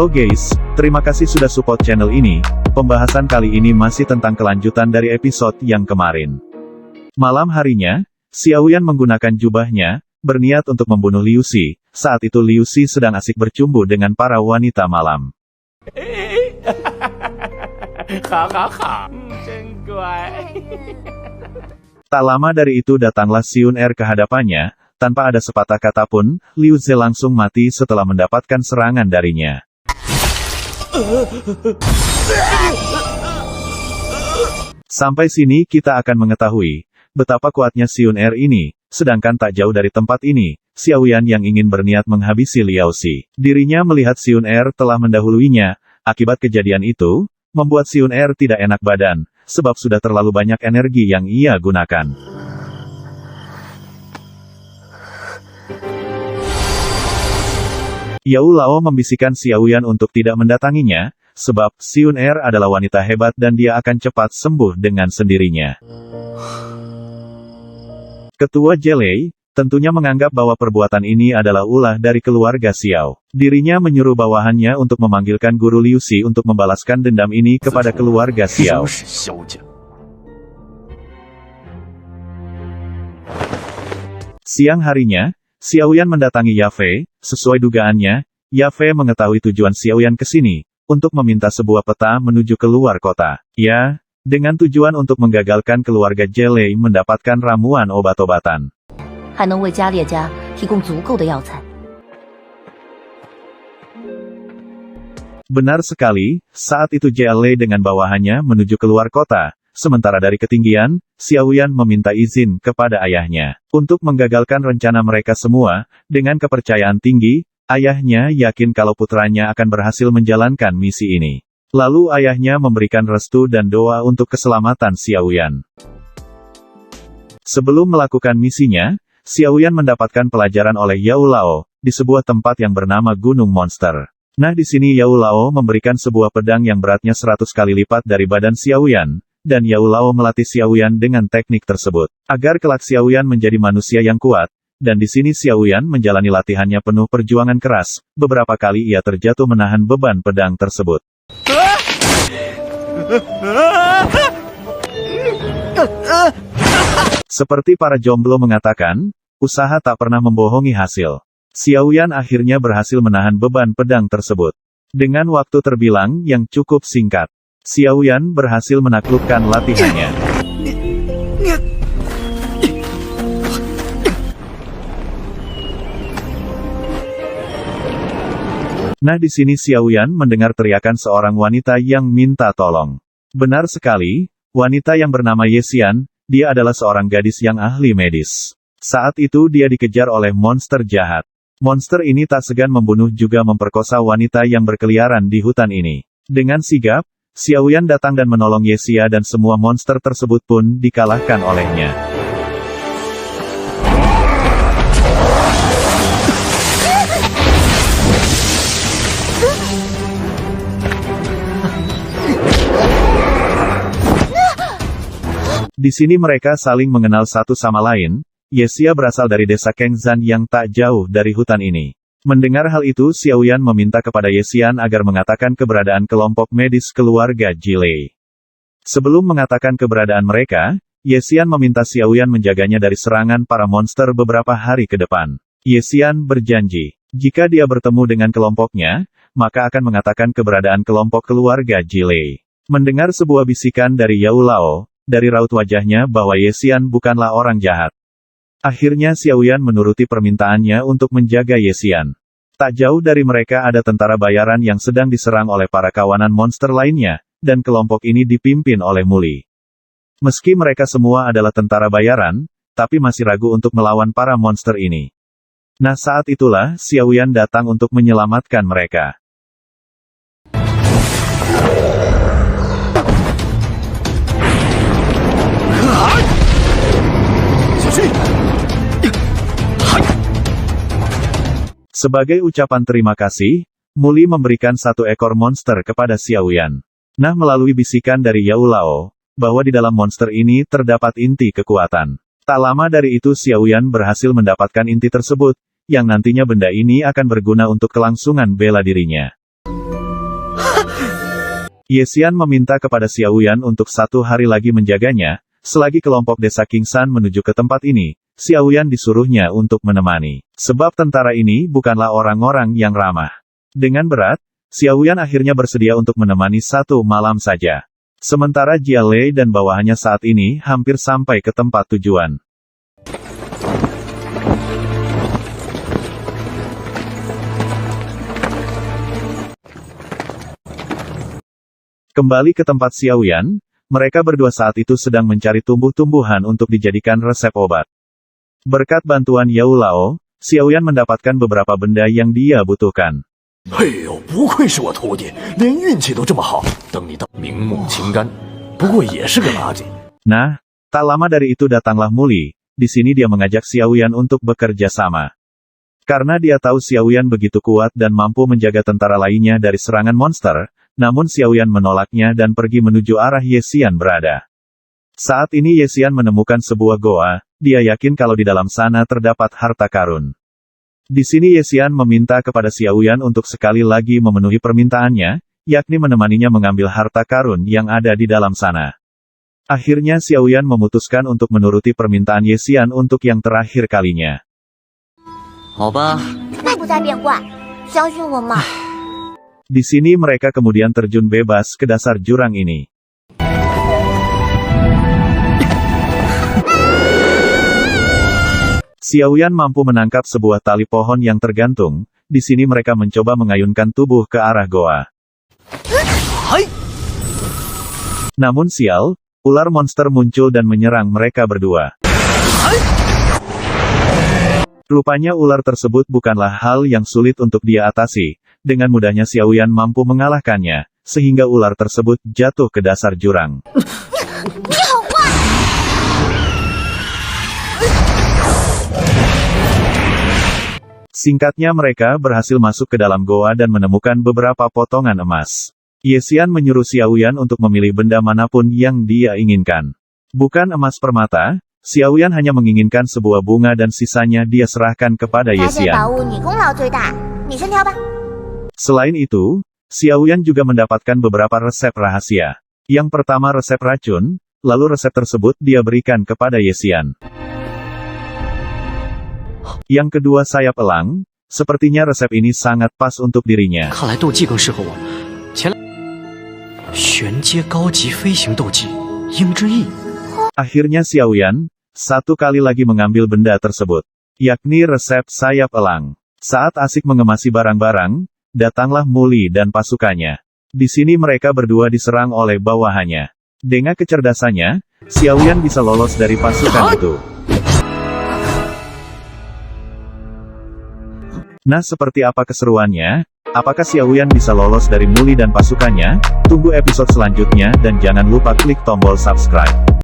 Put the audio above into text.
Halo guys, terima kasih sudah support channel ini. Pembahasan kali ini masih tentang kelanjutan dari episode yang kemarin. Malam harinya, Xiaoyan menggunakan jubahnya, berniat untuk membunuh Liu Xi. Saat itu Liu Xi sedang asik bercumbu dengan para wanita malam. Tak lama dari itu datanglah Xun Er ke hadapannya. Tanpa ada sepatah kata pun, Liu Ze langsung mati setelah mendapatkan serangan darinya. Sampai sini kita akan mengetahui betapa kuatnya Xun Er ini, sedangkan tak jauh dari tempat ini, Xiaoyan yang ingin berniat menghabisi Liao Xi. Dirinya melihat Xun Er telah mendahuluinya, akibat kejadian itu, membuat Xun Er tidak enak badan, sebab sudah terlalu banyak energi yang ia gunakan. Yao Lao membisikkan Xiaoyan untuk tidak mendatanginya, sebab Xun Er adalah wanita hebat dan dia akan cepat sembuh dengan sendirinya. Ketua Jelei tentunya menganggap bahwa perbuatan ini adalah ulah dari keluarga Xiao. Dirinya menyuruh bawahannya untuk memanggilkan guru Liu Xi untuk membalaskan dendam ini kepada keluarga Xiao. Siang harinya, Xiaoyan mendatangi Yafei. Sesuai dugaannya, Yafei mengetahui tujuan Xiaoyan ke sini, untuk meminta sebuah peta menuju keluar kota. Ya, dengan tujuan untuk menggagalkan keluarga Jelei mendapatkan ramuan obat-obatan. Benar sekali, saat itu Jelei dengan bawahannya menuju keluar kota. Sementara dari ketinggian, Xiaoyan meminta izin kepada ayahnya untuk menggagalkan rencana mereka semua. Dengan kepercayaan tinggi, ayahnya yakin kalau putranya akan berhasil menjalankan misi ini. Lalu ayahnya memberikan restu dan doa untuk keselamatan Xiaoyan. Sebelum melakukan misinya, Xiaoyan mendapatkan pelajaran oleh Yao Lao di sebuah tempat yang bernama Gunung Monster. Nah, di sini Yao Lao memberikan sebuah pedang yang beratnya 100 kali lipat dari badan Xiaoyan. Dan Yao Lao melatih Xiaoyan dengan teknik tersebut, agar kelak Xiaoyan menjadi manusia yang kuat. Dan di sini Xiaoyan menjalani latihannya penuh perjuangan keras. Beberapa kali ia terjatuh menahan beban pedang tersebut. Seperti para jomblo mengatakan, usaha tak pernah membohongi hasil. Xiaoyan akhirnya berhasil menahan beban pedang tersebut. Dengan waktu terbilang yang cukup singkat, Xiaoyan berhasil menaklukkan latihannya. Nah, di sini Xiaoyan mendengar teriakan seorang wanita yang minta tolong. Benar sekali, wanita yang bernama Yexian, dia adalah seorang gadis yang ahli medis. Saat itu dia dikejar oleh monster jahat. Monster ini tak segan membunuh juga memperkosa wanita yang berkeliaran di hutan ini. Dengan sigap, Xiaoyan datang dan menolong Yexia dan semua monster tersebut pun dikalahkan olehnya. Di sini mereka saling mengenal satu sama lain. Yexia berasal dari desa Kengzan yang tak jauh dari hutan ini. Mendengar hal itu, Xiaoyan meminta kepada Yexian agar mengatakan keberadaan kelompok medis keluarga Jelei. Sebelum mengatakan keberadaan mereka, Yexian meminta Xiaoyan menjaganya dari serangan para monster beberapa hari ke depan. Yexian berjanji, jika dia bertemu dengan kelompoknya, maka akan mengatakan keberadaan kelompok keluarga Jelei. Mendengar sebuah bisikan dari Yao Lao, dari raut wajahnya bahwa Yexian bukanlah orang jahat. Akhirnya Xiaoyan menuruti permintaannya untuk menjaga Yexian. Tak jauh dari mereka ada tentara bayaran yang sedang diserang oleh para kawanan monster lainnya, dan kelompok ini dipimpin oleh Muli. Meski mereka semua adalah tentara bayaran, tapi masih ragu untuk melawan para monster ini. Nah, saat itulah Xiaoyan datang untuk menyelamatkan mereka. Sebagai ucapan terima kasih, Muli memberikan satu ekor monster kepada Xiaoyan. Nah, melalui bisikan dari Yao Lao, bahwa di dalam monster ini terdapat inti kekuatan. Tak lama dari itu Xiaoyan berhasil mendapatkan inti tersebut, yang nantinya benda ini akan berguna untuk kelangsungan bela dirinya. Ye Xian meminta kepada Xiaoyan untuk 1 hari lagi menjaganya, selagi kelompok desa Kingsan menuju ke tempat ini, Xiaoyan disuruhnya untuk menemani. Sebab tentara ini bukanlah orang-orang yang ramah. Dengan berat, Xiaoyan akhirnya bersedia untuk menemani 1 malam saja. Sementara Jia Lei dan bawahannya saat ini hampir sampai ke tempat tujuan. Kembali ke tempat Xiaoyan, mereka berdua saat itu sedang mencari tumbuh-tumbuhan untuk dijadikan resep obat. Berkat bantuan Yao Lao, Xiaoyan mendapatkan beberapa benda yang dia butuhkan. 哎呦，不愧是我徒弟，连运气都这么好。等你到明目清干，不过也是个垃圾。 Nah, tak lama dari itu datanglah Muli. Di sini dia mengajak Xiaoyan untuk bekerja sama. Karena dia tahu Xiaoyan begitu kuat dan mampu menjaga tentara lainnya dari serangan monster, namun Xiaoyan menolaknya dan pergi menuju arah Ye Xian berada. Saat ini Ye Xian menemukan sebuah goa, dia yakin kalau di dalam sana terdapat harta karun. Di sini Ye Xian meminta kepada Xiaoyan untuk sekali lagi memenuhi permintaannya, yakni menemaninya mengambil harta karun yang ada di dalam sana. Akhirnya Xiaoyan memutuskan untuk menuruti permintaan Ye Xian untuk yang terakhir kalinya. 好吧， 那不再变怪，相信我嘛。 Di sini mereka kemudian terjun bebas ke dasar jurang ini. Xiaoyan mampu menangkap sebuah tali pohon yang tergantung. Di sini mereka mencoba mengayunkan tubuh ke arah goa. Namun sial, ular monster muncul dan menyerang mereka berdua. Rupanya ular tersebut bukanlah hal yang sulit untuk dia atasi. Dengan mudahnya Xiaoyan mampu mengalahkannya, sehingga ular tersebut jatuh ke dasar jurang. Singkatnya mereka berhasil masuk ke dalam goa dan menemukan beberapa potongan emas. Ye Xian menyuruh Xiaoyan untuk memilih benda manapun yang dia inginkan. Bukan emas permata, Xiaoyan hanya menginginkan sebuah bunga dan sisanya dia serahkan kepada Ye 发现 Xian. 宝物你功劳最大，你先挑吧。 Selain itu, Xiaoyan juga mendapatkan beberapa resep rahasia. Yang pertama resep racun, lalu resep tersebut dia berikan kepada Ye Xian. Yang kedua sayap elang, sepertinya resep ini sangat pas untuk dirinya. 看来斗技更适合我。前来，玄阶高级飞行斗技，鹰之翼。 Akhirnya Xiaoyan, 1 kali lagi mengambil benda tersebut, yakni resep sayap elang. Saat asik mengemasi barang-barang, datanglah Muli dan pasukannya. Di sini mereka berdua diserang oleh bawahannya. Dengan kecerdasannya, Xiaoyan bisa lolos dari pasukan itu. Nah, seperti apa keseruannya? Apakah Xiaoyan bisa lolos dari Muli dan pasukannya? Tunggu episode selanjutnya dan jangan lupa klik tombol subscribe.